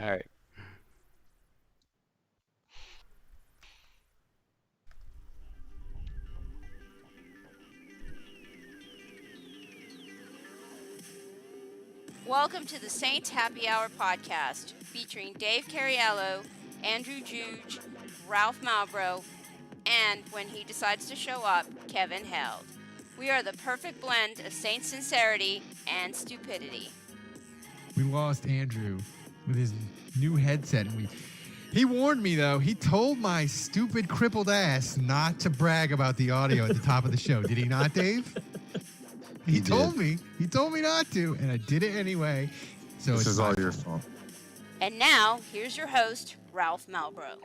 All right. Welcome to the Saints Happy Hour podcast featuring Dave Cariello, Andrew Juge, Ralph Malbrough, and when he decides to show up, Kevin Held. We are the perfect blend of Saints sincerity and stupidity. We lost Andrew with his new headset, and he warned me, though. He told my stupid crippled ass not to brag about the audio at the top of the show. Did he not, Dave? He told me. He told me not to, and I did it anyway. So This is all your fault. And now, here's your host, Ralph Malbrough.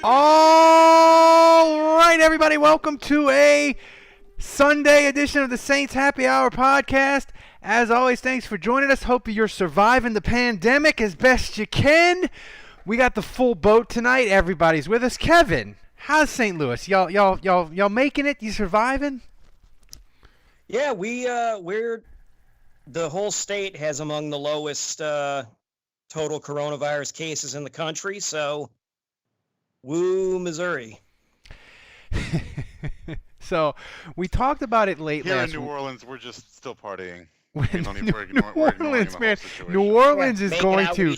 All right, everybody. Welcome to a Sunday edition of the Saints Happy Hour podcast. As always, thanks for joining us. Hope you're surviving the pandemic as best you can. We got the full boat tonight. Everybody's with us. Kevin, how's St. Louis? Y'all making it? You surviving? Yeah, we're the whole state has among the lowest total coronavirus cases in the country. So, woo, Missouri. So we talked about it late Here last in New Orleans, we're just still partying. New Orleans, man. New Orleans is going to.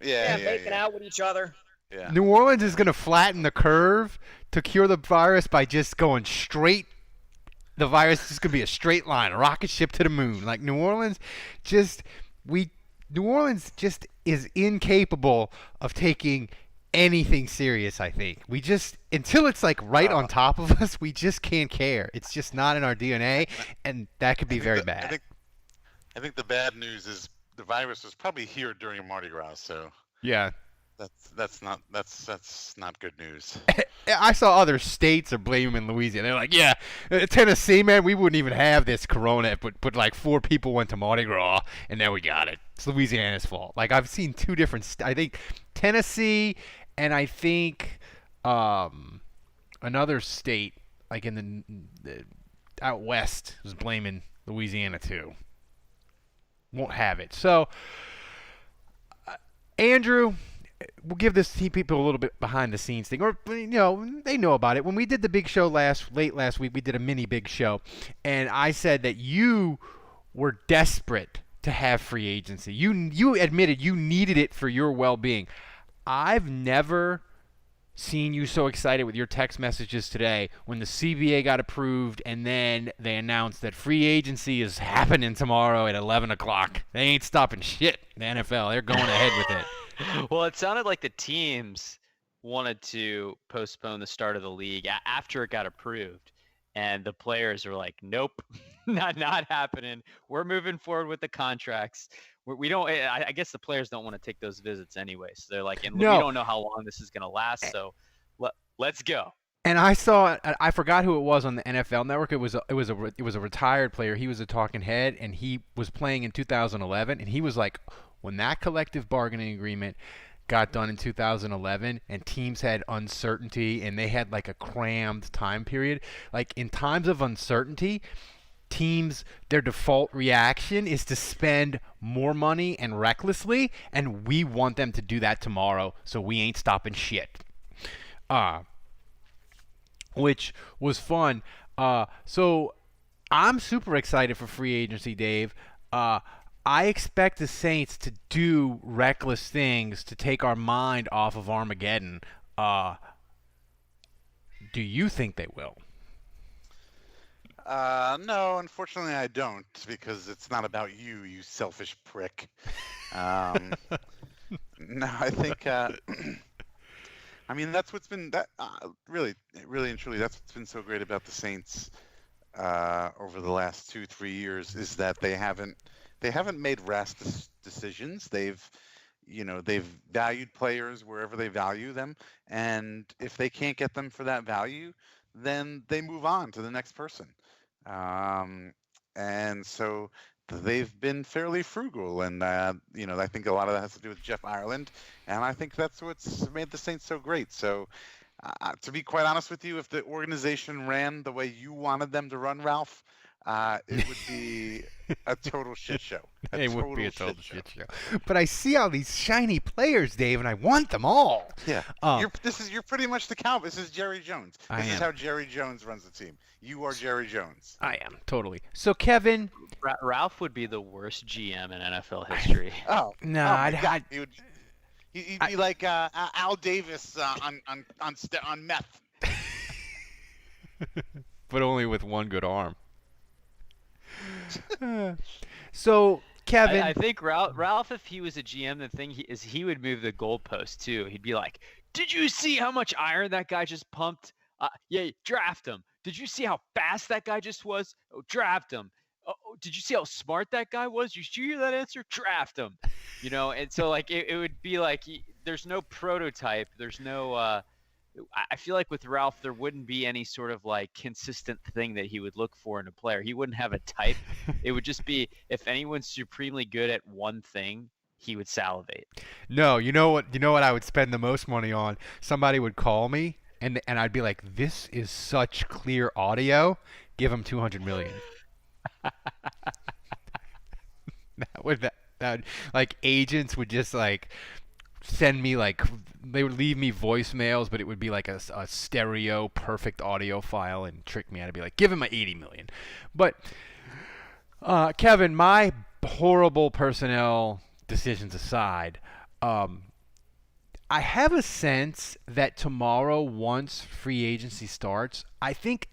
Making out with each other. Yeah. New Orleans is going to flatten the curve to cure the virus by just going straight. The virus is going to be a straight line, a rocket ship to the moon. Like New Orleans just is incapable of taking anything serious, I think. We just, until it's like right on top of us, we just can't care. It's just not in our DNA, and that could be very bad. I think the bad news is the virus was probably here during Mardi Gras, so Yeah. that's not good news. I saw other states are blaming Louisiana. They're like, yeah, Tennessee, man, we wouldn't even have this corona, but like 4 people went to Mardi Gras, and now we got it. It's Louisiana's fault. Like, I've seen 2 different I think Tennessee and I think another state, like in the out west, was blaming Louisiana too. Won't have it. So, Andrew, we'll give this people a little bit behind the scenes thing, or they know about it. When we did the big show late last week, we did a mini big show, and I said that you were desperate to have free agency. You admitted you needed it for your well-being. I've never seen you so excited with your text messages today when the CBA got approved and then they announced that free agency is happening tomorrow at 11 o'clock. They ain't stopping shit, the NFL. They're going ahead with it. Well, it sounded like the teams wanted to postpone the start of the league after it got approved, and the players are like, "Nope, not happening. We're moving forward with the contracts. We don't. I guess the players don't want to take those visits anyway, so they're like, and No. we don't know how long this is going to last, so let's go." And I forgot who it was on the NFL Network. It was a retired player. He was a talking head, and he was playing in 2011. And he was like, when that collective bargaining agreement got done in 2011, and teams had uncertainty, and they had like a crammed time period. Like in times of uncertainty, teams, their default reaction is to spend more money and recklessly, and we want them to do that tomorrow, so we ain't stopping shit. Which was fun. So I'm super excited for free agency, Dave. I expect the Saints to do reckless things to take our mind off of Armageddon. Do you think they will? No, unfortunately I don't, because it's not about you, you selfish prick. No, I think I mean, that's what's been really and truly, that's what's been so great about the Saints over the last 2-3 years, is that they haven't made rash decisions. They've valued players wherever they value them, and if they can't get them for that value, then they move on to the next person. And so they've been fairly frugal, and I think a lot of that has to do with Jeff Ireland, and I think that's what's made the Saints so great. So to be quite honest with you, if the organization ran the way you wanted them to run, Ralph, it would be a total shit show. It would be a total shit show. But I see all these shiny players, Dave, and I want them all. Yeah. You're pretty much the Cowboy. This is Jerry Jones. This is how Jerry Jones runs the team. You are Jerry Jones. I am, totally. So, Kevin. Ralph would be the worst GM in NFL history. He'd be like Al Davis on meth. But only with one good arm. So, Kevin. I think Ralph, if he was a GM, the thing he would move the goalpost too. He'd be like, "Did you see how much iron that guy just pumped? Yeah, draft him. Did you see how fast that guy just was? Oh, draft him. Oh, did you see how smart that guy was? Did you hear that answer? Draft him." You know, and so like it would be like there's no prototype. There's no. I feel like with Ralph, there wouldn't be any sort of like consistent thing that he would look for in a player. He wouldn't have a type. It would just be if anyone's supremely good at one thing, he would salivate. No, you know what I would spend the most money on? Somebody would call me and I'd be like, "This is such clear audio. Give him $200 million." that like agents would just like send me like they would leave me voicemails, but it would be like a stereo perfect audio file and trick me out to be like, "Give him my $80 million." But Kevin, my horrible personnel decisions aside, I have a sense that tomorrow, once free agency starts, I think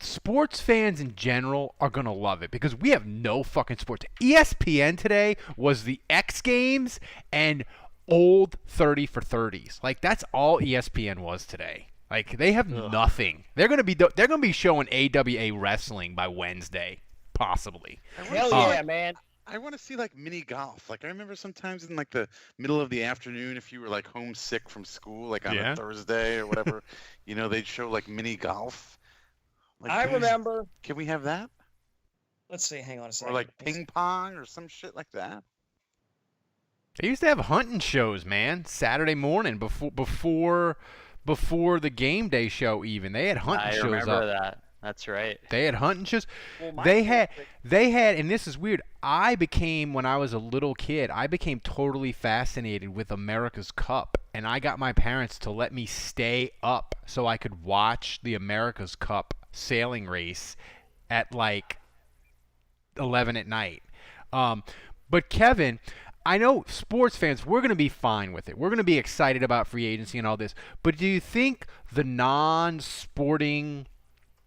sports fans in general are going to love it because we have no fucking sports. ESPN today was the X Games and old 30 for 30s. Like that's all ESPN was today. Like they have nothing. They're going to be showing AWA wrestling by Wednesday, possibly. Hell yeah, man. I want to see like mini golf. Like I remember sometimes in like the middle of the afternoon, if you were like homesick from school, like on a Thursday or whatever, they'd show like mini golf. Like, I remember. Can we have that? Let's see. Hang on a second. Or like ping pong or some shit like that. They used to have hunting shows, man. Saturday morning before the game day show. Even they had hunting shows. I remember that. That's right. They had hunting shows. Well, they had, and this is weird. When I was a little kid, I became totally fascinated with America's Cup, and I got my parents to let me stay up so I could watch the America's Cup sailing race at like 11 at night. But Kevin, I know sports fans, we're going to be fine with it. We're going to be excited about free agency and all this. But do you think the non-sporting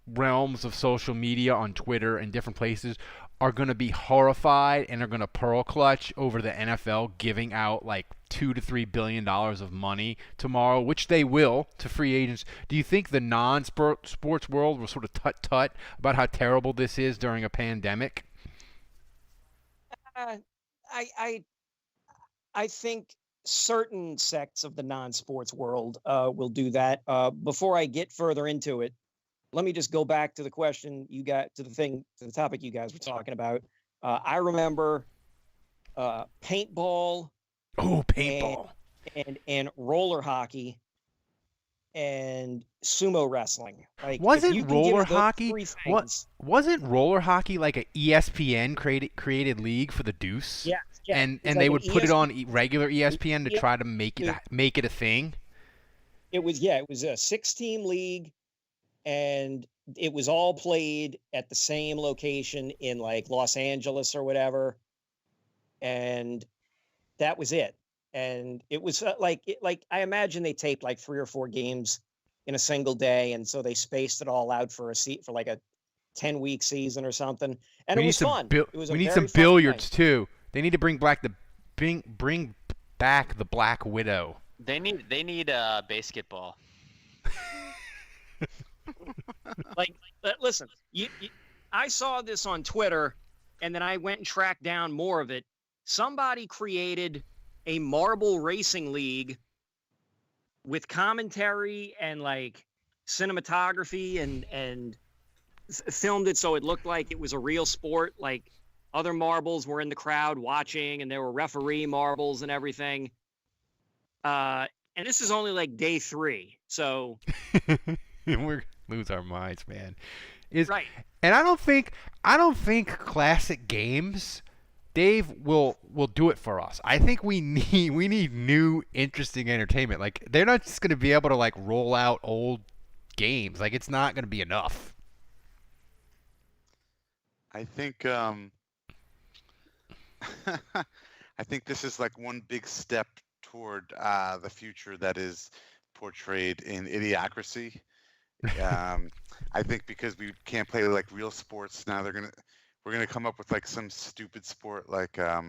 realms of social media on Twitter and different places are going to be horrified and are going to pearl clutch over the NFL giving out like $2 to $3 billion of money tomorrow, which they will, to free agents? Do you think the non-sports world will sort of tut-tut about how terrible this is during a pandemic? I think certain sects of the non-sports world will do that. Before I get further into it, let me just go back to the question you got, to the topic you guys were talking about. I remember paintball. Oh, paintball. And roller hockey and sumo wrestling. Like, wasn't roller hockey like a ESPN created league for the Deuce? Yeah. And they would put it on regular ESPN to try to make it a thing. It was a 6-team league, and it was all played at the same location in like Los Angeles or whatever, and that was it. And it was like I imagine they taped like 3 or 4 games in a single day, and so they spaced it all out for like a 10-week season or something. And it was fun. We need some billiards too. They need to bring back the Black Widow. They need basketball. Listen, I saw this on Twitter, and then I went and tracked down more of it. Somebody created a marble racing league with commentary and like cinematography and filmed it so it looked like it was a real sport. Like other marbles were in the crowd watching, and there were referee marbles and everything. And this is only like day 3, so we're lose our minds, man. Right. And I don't think classic games, Dave, will do it for us. I think we need new interesting entertainment. Like they're not just going to be able to like roll out old games. Like it's not going to be enough. I think I think this is like one big step toward the future that is portrayed in Idiocracy. I think because we can't play like real sports now, we're gonna come up with like some stupid sport like that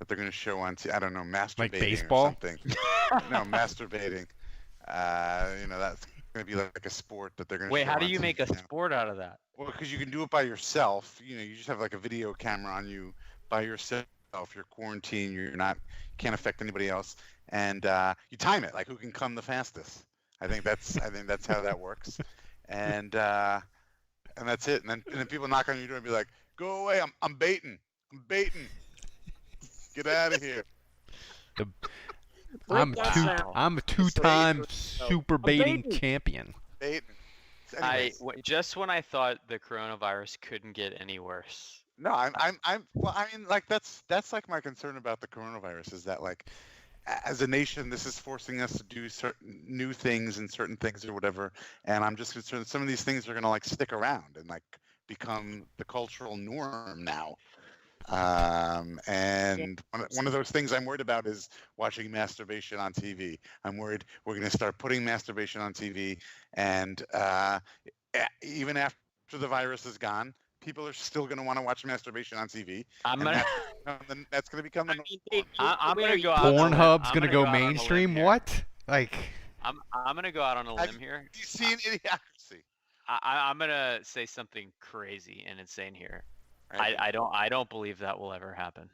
they're gonna show on I don't know, masturbating Like baseball? or something. No, masturbating. That's gonna be like a sport that they're gonna. Wait, show how do on you make a TV now. sport out of that? Well, because you can do it by yourself. You just have like a video camera on you by yourself. You're quarantined. Can't affect anybody else, and you time it like who can come the fastest. I think that's how that works, and that's it. And then people knock on your door and be like, "Go away! I'm baiting. Get out of here." I'm that sound. a two-time Baiting. super baiting baiting. champion. Baiting. Anyways. Just when I thought the coronavirus couldn't get any worse. No, well, I mean, like that's like my concern about the coronavirus is that like as a nation, this is forcing us to do certain new things and certain things or whatever, and I'm just concerned some of these things are gonna like stick around and like become the cultural norm now. And one of those things I'm worried about is watching masturbation on TV. I'm worried we're going to start putting masturbation on TV, and even after the virus is gone, people are still going to want to watch masturbation on TV. That's going to become the norm. I'm gonna go out. Pornhub's going to go out on a limb mainstream. here. What? Like I'm gonna go out on a limb here. Have you seen Idiocracy? I'm gonna say something crazy and insane here. Right? I don't believe that will ever happen.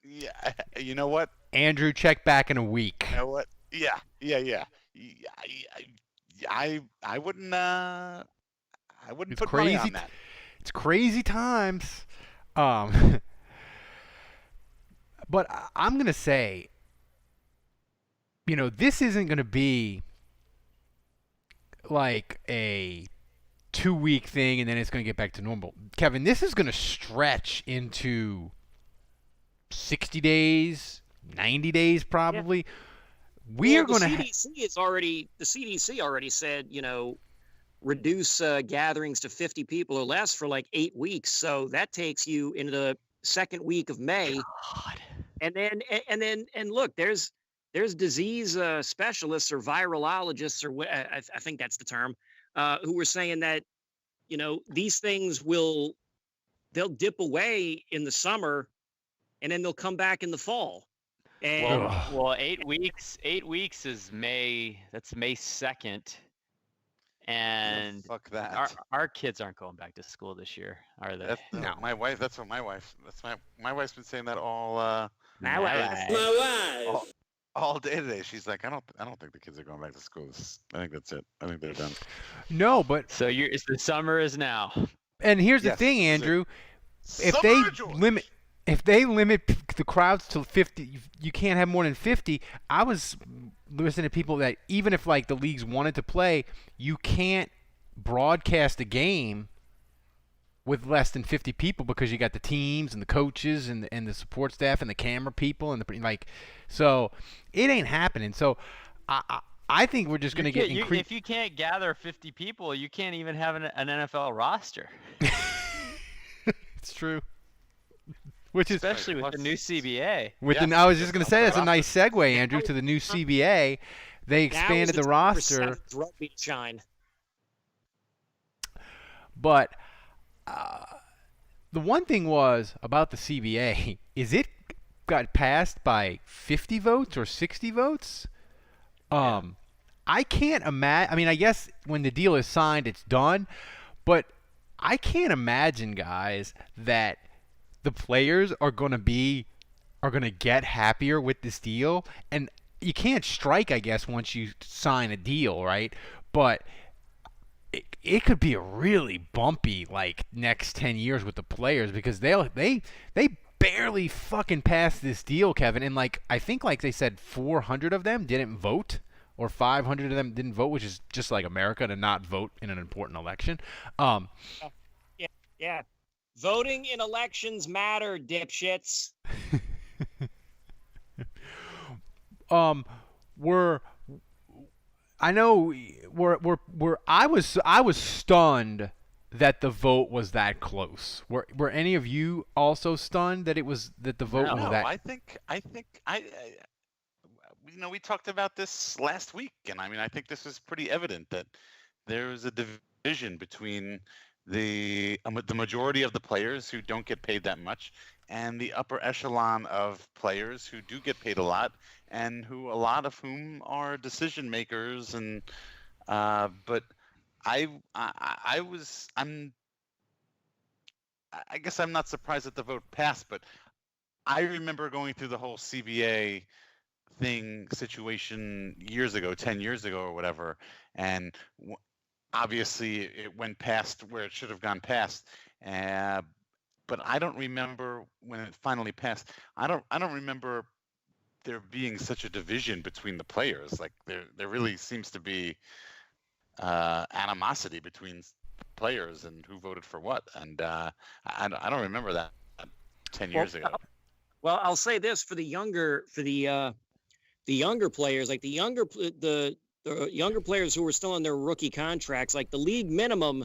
Yeah. You know what? Andrew, check back in a week. You know what? Yeah. I wouldn't. I wouldn't It's put money crazy. on that. It's crazy times. But I'm going to say, this isn't going to be like a 2-week thing and then it's going to get back to normal. Kevin, this is going to stretch into 60 days, 90 days probably. We are going to the CDC already said, reduce gatherings to 50 people or less for like 8 weeks. So that takes you into the second week of May. God. And look, there's disease specialists or virologists or I think that's the term, who were saying that, these things they'll dip away in the summer and then they'll come back in the fall. And Well, 8 weeks. 8 weeks is May. That's May 2nd. And fuck that. our kids aren't going back to school this year, are they? No. My wife. That's what my wife. My wife's been saying that all. My wife. All day today. She's like, I don't think the kids are going back to school. I think that's it. I think they're done. No, but So the summer is now. and here's the Yes, thing, so- Andrew. If Summer they of joy. limit the crowds to 50, you can't have more than 50. I was listening to people that even if like the leagues wanted to play, you can't broadcast a game with less than 50 people because you got the teams and the coaches and the support staff and the camera people and so it ain't happening. So I think we're just going to get increased. If you can't gather 50 people, you can't even have an NFL roster. It's true. Which is Especially with the new CBA. I was just going to say that's a nice segue, Andrew, to the new CBA. They expanded the roster, Rugby shine. but the one thing was about the CBA is it got passed by 50 votes or 60 votes. I can't imagine. I mean, I guess when the deal is signed, it's done, but I can't imagine, guys, that the players are going to get happier with this deal. And you can't strike, I guess, once you sign a deal, right? But it could be a really bumpy like next 10 years with the players because they barely fucking passed this deal, Kevin. And like I think like they said 400 of them didn't vote or 500 of them didn't vote, which is just like America to not vote in an important election. Yeah. Voting in elections matter, dipshits. We're I know I was stunned that the vote was that close. Were any of you also stunned that the vote was No, that? we talked about this last week, and I mean, I think this is pretty evident that there is a division between the majority of the players who don't get paid that much and the upper echelon of players who do get paid a lot and who a lot of whom are decision makers and but I guess I'm not surprised that the vote passed, but I remember going through the whole CBA situation years ago, 10 years ago or whatever, and obviously it went past where it should have gone past. But I don't remember when it finally passed. I don't remember there being such a division between the players. Like there really seems to be animosity between players and who voted for what. And I don't remember that 10 years ago. Well, I'll say this for the younger players, like the younger players who were still on their rookie contracts, like the league minimum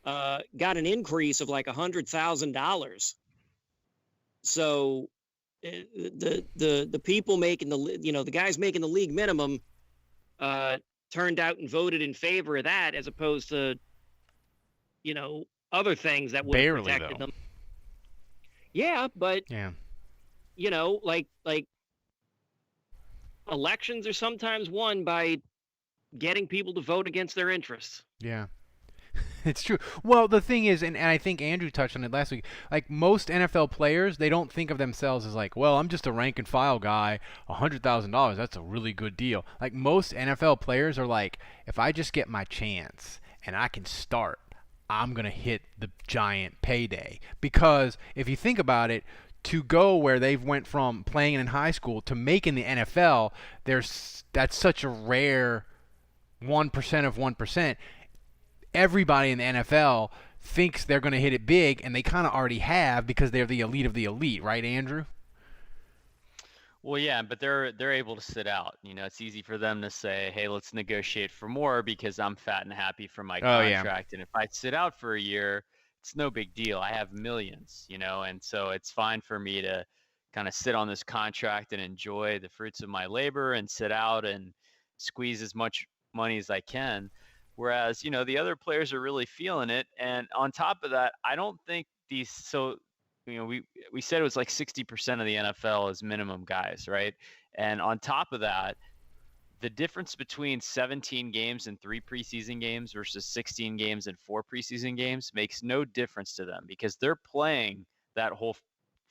got an increase of like $100,000. So the people making the guys making the league minimum turned out and voted in favor of that, as opposed to other things that would have protected them. Yeah, but Yeah. like elections are sometimes won by getting people to vote against their interests. Yeah. It's true. Well, the thing is, and I think Andrew touched on it last week, like most NFL players, they don't think of themselves as like, well, I'm just a rank and file guy, $100,000, that's a really good deal. Like most NFL players are like, if I just get my chance and I can start, I'm going to hit the giant payday. Because if you think about it, to go where they've went from playing in high school to making the NFL, that's such a rare 1% of 1%. Everybody in the NFL thinks they're going to hit it big, and they kind of already have because they're the elite of the elite, right, Andrew? Well, yeah, but they're able to sit out. It's easy for them to say, "Hey, let's negotiate for more because I'm fat and happy from my contract." And if I sit out for a year, it's no big deal. I have millions, and so it's fine for me to kind of sit on this contract and enjoy the fruits of my labor and sit out and squeeze as much money as I can. Whereas, the other players are really feeling it. And on top of that, I don't think we said it was like 60% of the NFL is minimum guys, right? And on top of that, the difference between 17 games and 3 preseason games versus 16 games and 4 preseason games makes no difference to them because they're playing that whole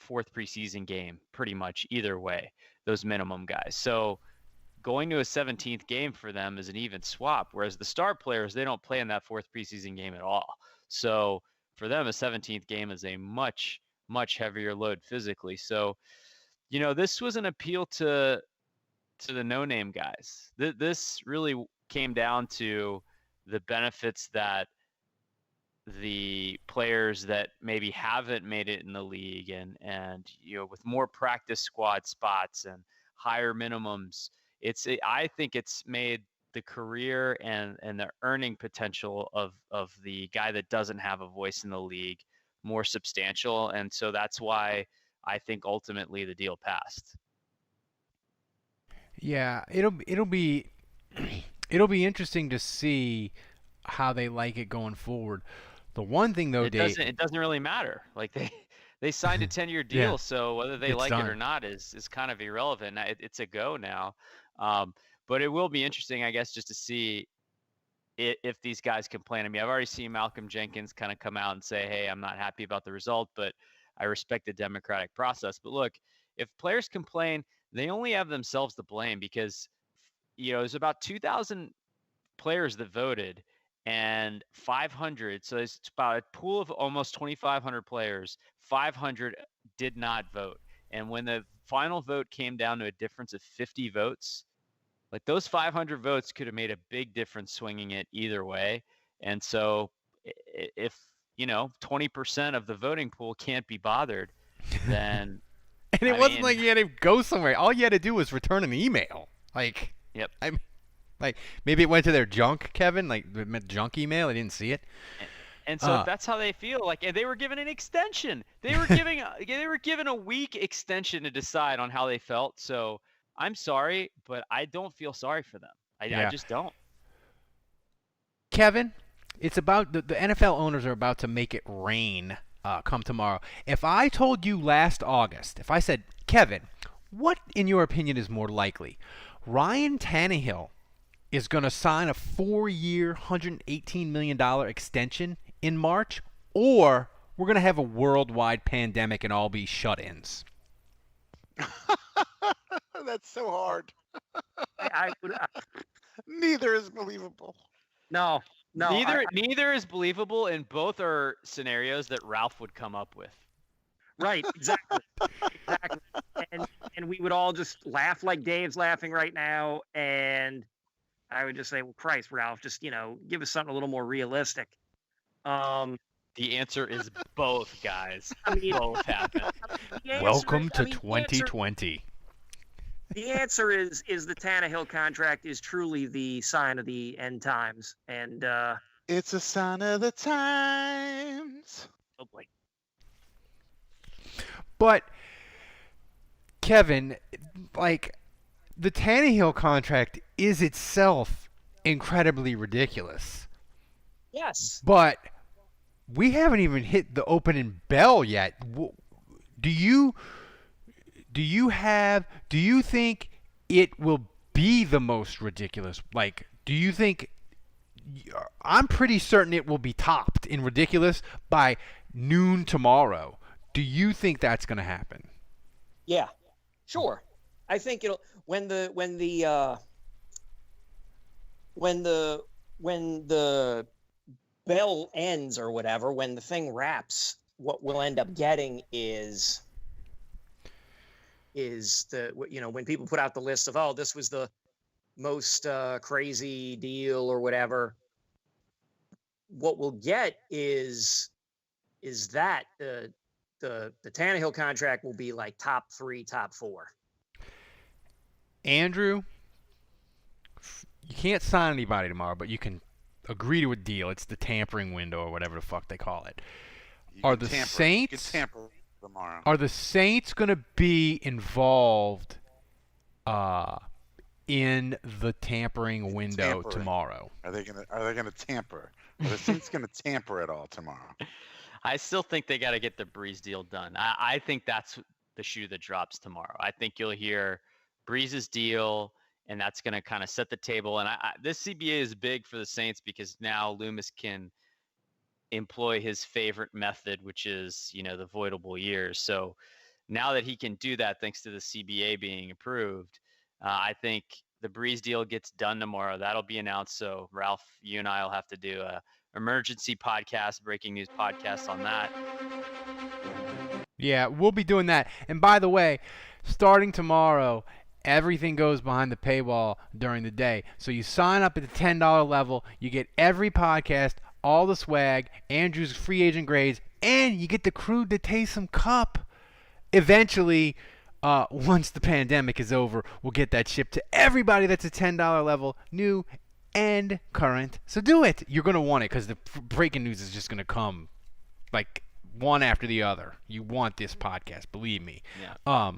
4th preseason game pretty much either way, those minimum guys. So going to a 17th game for them is an even swap, whereas the star players, they don't play in that 4th preseason game at all. So for them, a 17th game is a much, much heavier load physically. So, this was an appeal to the no-name guys. This really came down to the benefits that the players that maybe haven't made it in the league and with more practice squad spots and higher minimums, I think it's made the career and the earning potential of the guy that doesn't have a voice in the league more substantial. And so that's why I think ultimately the deal passed. Yeah, it'll be interesting to see how they like it going forward. The one thing though, Dave, it doesn't really matter. Like they signed a 10-year deal, Yeah. so whether they It's like done. it or not is kind of irrelevant. It's a go now. But it will be interesting, I guess, just to see if these guys complain. I mean, I've already seen Malcolm Jenkins kind of come out and say, "Hey, I'm not happy about the result, but I respect the democratic process." But look, if players complain, they only have themselves to blame because there's about 2,000 players that voted and 500, so it's about a pool of almost 2,500 players. 500 did not vote, and when the final vote came down to a difference of 50 votes, Like those 500 votes could have made a big difference swinging it either way. And so if, 20% of the voting pool can't be bothered, then And it I wasn't mean, like you had to go somewhere. All you had to do was return an email. Like, yep. I mean, like maybe it went to their junk, Kevin. Like it meant junk email. I didn't see it. And so if that's how they feel, like, and they were given an extension. They were given a week extension to decide on how they felt. So I'm sorry, but I don't feel sorry for them. I just don't. Kevin, it's about the NFL owners are about to make it rain come tomorrow. If I told you last August, if I said, Kevin, what in your opinion is more likely? Ryan Tannehill is going to sign a 4-year, $118 million extension in March, or we're going to have a worldwide pandemic and all be shut-ins. That's so hard. I would. Neither is believable. No. Neither is believable, and both are scenarios that Ralph would come up with. Right, exactly. Exactly. And we would all just laugh like Dave's laughing right now, and I would just say, well, Christ, Ralph, just, give us something a little more realistic. The answer is both, guys. I mean, both happen. Welcome to 2020. The answer is the Tannehill contract is truly the sign of the end times, and It's a sign of the times. oh boy. But Kevin, like the Tannehill contract is itself incredibly ridiculous. Yes. But we haven't even hit the opening bell yet. Do you think it will be the most ridiculous? Like, do you think? I'm pretty certain it will be topped in ridiculous by noon tomorrow. Do you think that's going to happen? Yeah, sure. I think it'll when the bell ends or whatever, when the thing wraps, what we'll end up getting is when people put out the list of, oh, this was the most crazy deal or whatever, what we'll get is that the Tannehill contract will be like top 3, top 4. Andrew, you can't sign anybody tomorrow, but you can agree to a deal. It's the tampering window or whatever the fuck they call it. Are the Saints tomorrow? Are the Saints going to be involved in the tampering window tomorrow? Are they gonna tamper? Are the Saints gonna tamper at all tomorrow? I still think they got to get the Breeze deal done. I think that's the shoe that drops tomorrow. I think you'll hear Breeze's deal, and that's going to kind of set the table. And this CBA is big for the Saints because now Loomis can employ his favorite method, which is, the voidable years. So now that he can do that, thanks to the CBA being approved, I think the Breeze deal gets done tomorrow. That'll be announced. So Ralph, you and I will have to do a emergency podcast, breaking news podcast on that. Yeah, we'll be doing that. And by the way, starting tomorrow, everything goes behind the paywall during the day. So you sign up at the $10 level, you get every podcast, all the swag, Andrew's free agent grades, and you get the Crude to Taysom Cup. Eventually, once the pandemic is over, we'll get that shipped to everybody that's a $10 level, new and current. So do it. You're going to want it because the breaking news is just going to come like one after the other. You want this podcast, believe me. Yeah.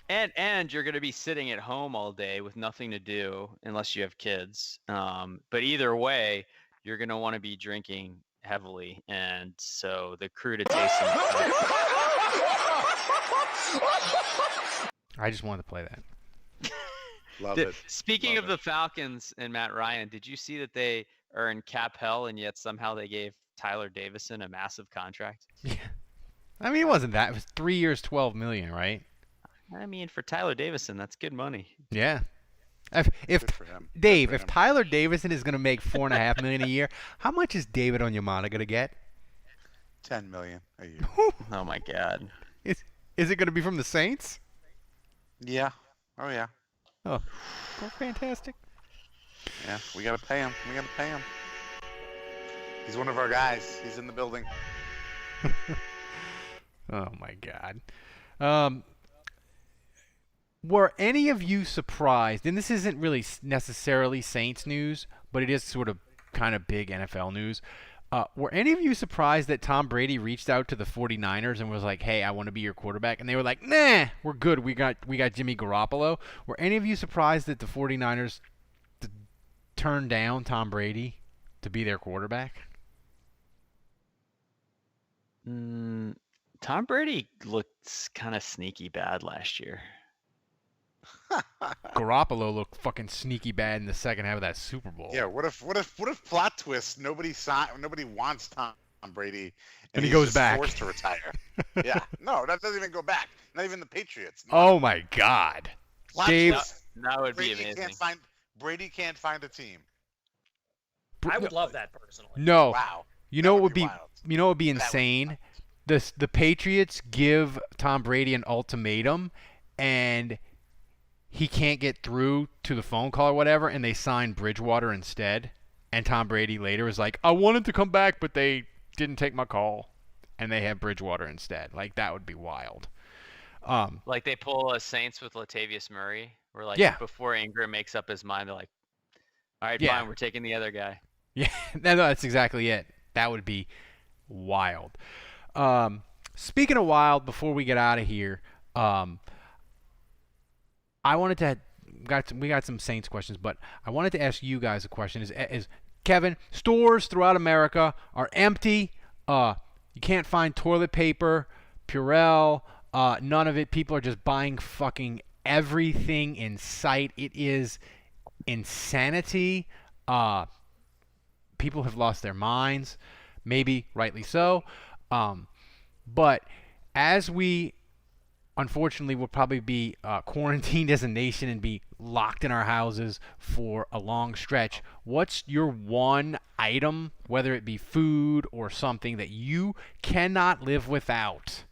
And you're going to be sitting at home all day with nothing to do unless you have kids. But either way, you're going to want to be drinking heavily. And so the Crew to Taysom. I just wanted to play that. Love it. Speaking of the Falcons and Matt Ryan, did you see that they are in cap hell and yet somehow they gave Tyler Davison a massive contract? Yeah. I mean, it wasn't that. It was 3 years, $12 million, right? I mean, for Tyler Davison, that's good money. Yeah. If Dave, if Tyler Davison is going to make $4.5 million a year, how much is David Onyemata going to get? $10 million a year. Oh my God. Is it going to be from the Saints? Yeah. Oh yeah. Oh, well, fantastic. Yeah, we gotta pay him. We gotta pay him. He's one of our guys. He's in the building. Oh my God. Um, were any of you surprised? And this isn't really necessarily Saints news, but it is sort of kind of big NFL news. Were any of you surprised that Tom Brady reached out to the 49ers and was like, "Hey, I want to be your quarterback"? And they were like, "Nah, we're good. We got Jimmy Garoppolo." Were any of you surprised that the 49ers turned down Tom Brady to be their quarterback? Tom Brady looked kind of sneaky bad last year. Garoppolo looked fucking sneaky bad in the second half of that Super Bowl. Yeah. What if plot twist? Nobody wants Tom Brady, And he he's goes just back. forced to retire. Yeah. No, that doesn't even go back. Not even the Patriots. Oh my God. Plot Dave- twist, That would be Brady amazing. Brady can't find a team. I would love that personally. No. Wow. You know That what would be wild. you know what would be That would be insane? The Patriots give Tom Brady an ultimatum and he can't get through to the phone call or whatever, and they sign Bridgewater instead. And Tom Brady later was like, "I wanted to come back, but they didn't take my call." And they have Bridgewater instead. Like, that would be wild. Like they pull a Saints with Latavius Murray, where like Yeah. before Ingram makes up his mind, they're like, "All right, Yeah. fine, we're taking the other guy." Yeah, no, that's exactly it. That would be wild. Speaking of wild, before we get out of here, I wanted to we got some Saints questions, but I wanted to ask you guys a question. Is Kevin, stores throughout America are empty. You can't find toilet paper, Purell, none of it. People are just buying fucking everything in sight. It is insanity. People have lost their minds, maybe rightly so. But as we unfortunately will probably be quarantined as a nation and be locked in our houses for a long stretch, what's your one item, whether it be food or something, that you cannot live without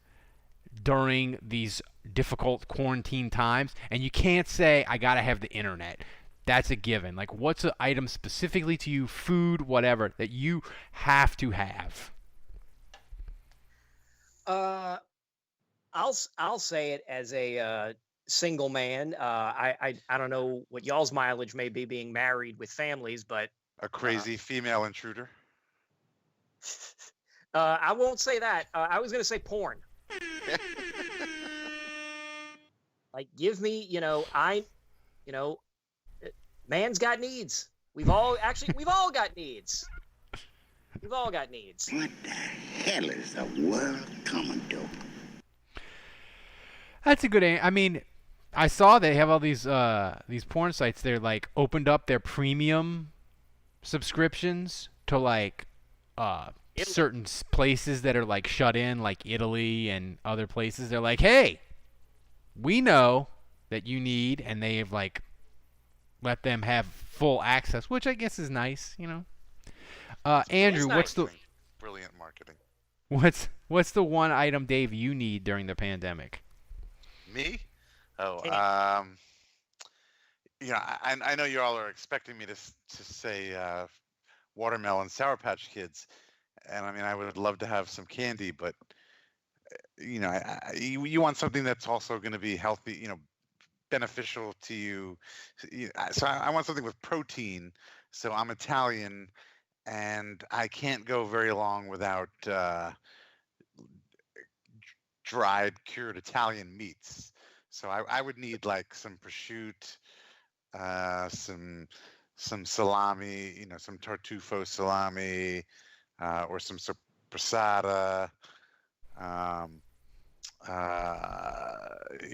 during these difficult quarantine times? And you can't say, "I gotta have the internet." That's a given. Like, what's an item specifically to you, food, whatever, that you have to have? I'll say it as a single man. I don't know what y'all's mileage may be being married with families, but A crazy female intruder. I won't say that. I was gonna say porn. Like, give me, man's got needs. We've all got needs. We've all got needs. What the hell is the world coming to? That's a good I mean, I saw they have all these porn sites. They're like opened up their premium subscriptions to like certain places that are like shut in, like Italy and other places. They're like, "Hey, we know that you need," and they have like let them have full access, which I guess is nice, you know. Andrew, nice. Brilliant marketing. what's the one item, Dave, you need during the pandemic? Me? Oh, Hey. I know you all are expecting me to say watermelon Sour Patch Kids, and I mean I would love to have some candy, but you want something that's also going to be healthy, beneficial to you. So I want something with protein. So I'm Italian, and I can't go very long without dried, cured Italian meats. So I would need like some prosciutto, some salami, some tartufo salami, or some sopressata.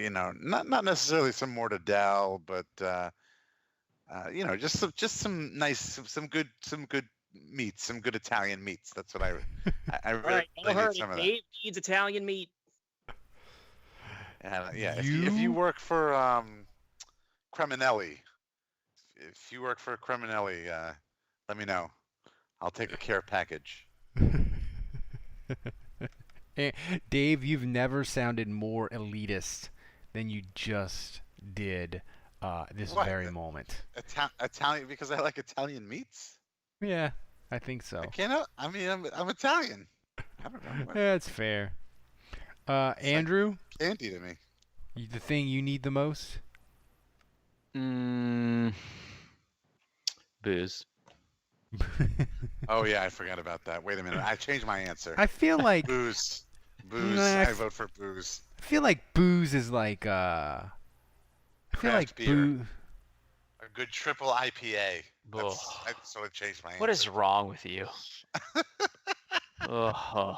Not necessarily some mortadelle, but just some nice, some good meats, some good Italian meats. That's what I All really, right, really you heard need some it. of that. Dave needs Italian meat. Yeah, if you work for Creminelli, let me know. I'll take a care package. Dave, you've never sounded more elitist than you just did. this What? very moment. Italian because I like Italian meats. Yeah, I think so. I can't. I mean, I'm Italian. I don't know. Yeah, it's fair. It's like Andrew, candy to me. the thing you need the most? Booze. Oh yeah, I forgot about that. Wait a minute, I changed my answer. I feel like Booze. Nah, I vote for booze. I feel like booze is like I feel Craft like beer. booze. A good triple IPA. Ugh. So I changed my answer. What is wrong with you? Ugh.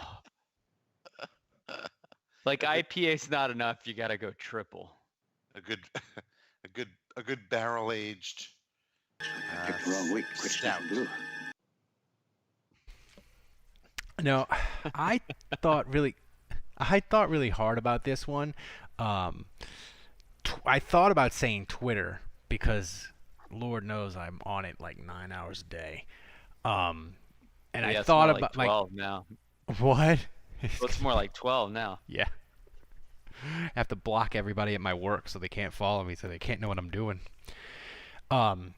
Like IPA's not enough. You gotta go triple. a good, a good barrel aged. Picked the wrong week. Quit Stout. blue. No, I thought really hard about this one. I thought about saying Twitter because Lord knows I'm on it like 9 hours a day. And Yeah, I it's thought more about like 12 now. what? Well, it's more like 12 now. Yeah. I have to block everybody at my work so they can't follow me, so they can't know what I'm doing. And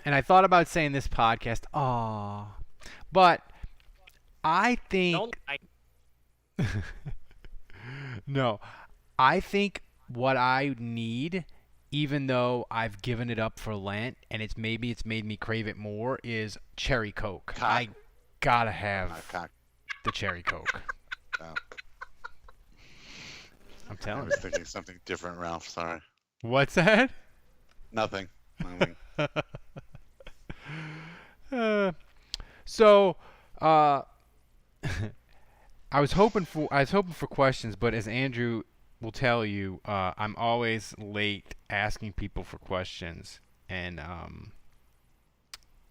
I thought about saying this podcast, but I think no, I think what I need, even though I've given it up for Lent and it's made me crave it more, is cherry Coke. Cock. I gotta have Cock. the cherry Coke. Oh, I'm I telling was you. thinking something different, Ralph. Sorry. What's that? Nothing. So, I was hoping for questions, but as Andrew will tell you, I'm always late asking people for questions, and I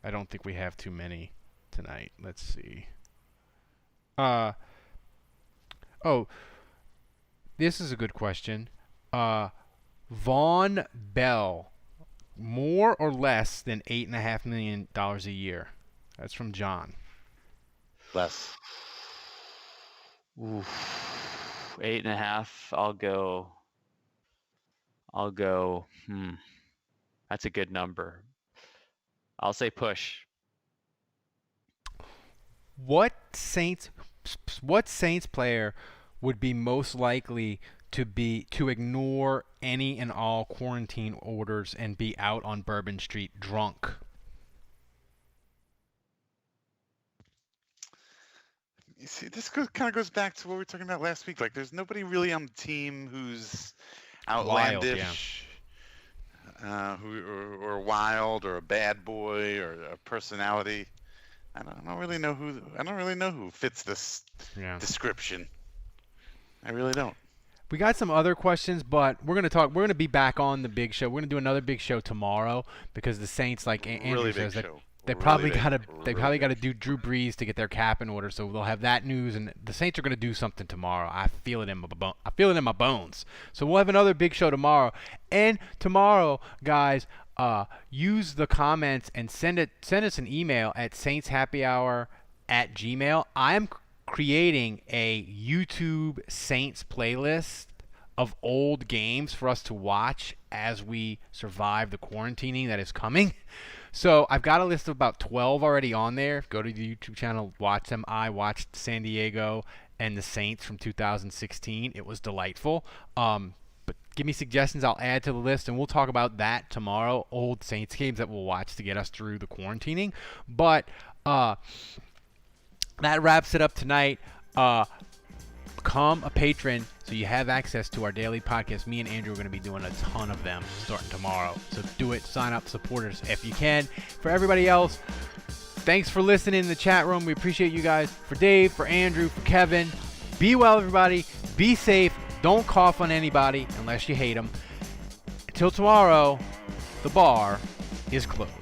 don't think we have too many tonight. Let's see. Oh, this is a good question. Vaughn Bell, more or less than $8.5 million a year? That's from John. Less. Oof. 8.5. I'll go. That's a good number. I'll say push. What Saints player would be most likely to ignore any and all quarantine orders and be out on Bourbon Street drunk? You see, this kind of goes back to what we were talking about last week. Like, there's nobody really on the team who's outlandish, or wild, or a bad boy, or a personality. I don't really know who fits this description. I really don't. We got some other questions, but we're gonna be back on the big show. We're gonna do another big show tomorrow because the Saints, like Andrew Really says, big show. they Really probably big. gotta do Drew Brees to get their cap in order. So they'll have that news, and the Saints are gonna do something tomorrow. I feel it in my bones. So we'll have another big show tomorrow. And tomorrow, guys, use the comments and send us an email at saintshappyhour@gmail.com. I'm creating a YouTube Saints playlist of old games for us to watch as we survive the quarantining that is coming. So I've got a list of about 12 already on there. Go to the YouTube channel, watch them. I watched San Diego and the Saints from 2016. It was delightful. But give me suggestions. I'll add to the list, and we'll talk about that tomorrow. Old Saints games that we'll watch to get us through the quarantining. But that wraps it up tonight. Become a patron so you have access to our daily podcast. Me and Andrew are going to be doing a ton of them starting tomorrow. So do it. Sign up. Support us if you can. For everybody else, thanks for listening in the chat room. We appreciate you guys. For Dave, for Andrew, for Kevin, be well, everybody. Be safe. Don't cough on anybody unless you hate them. Until tomorrow, the bar is closed.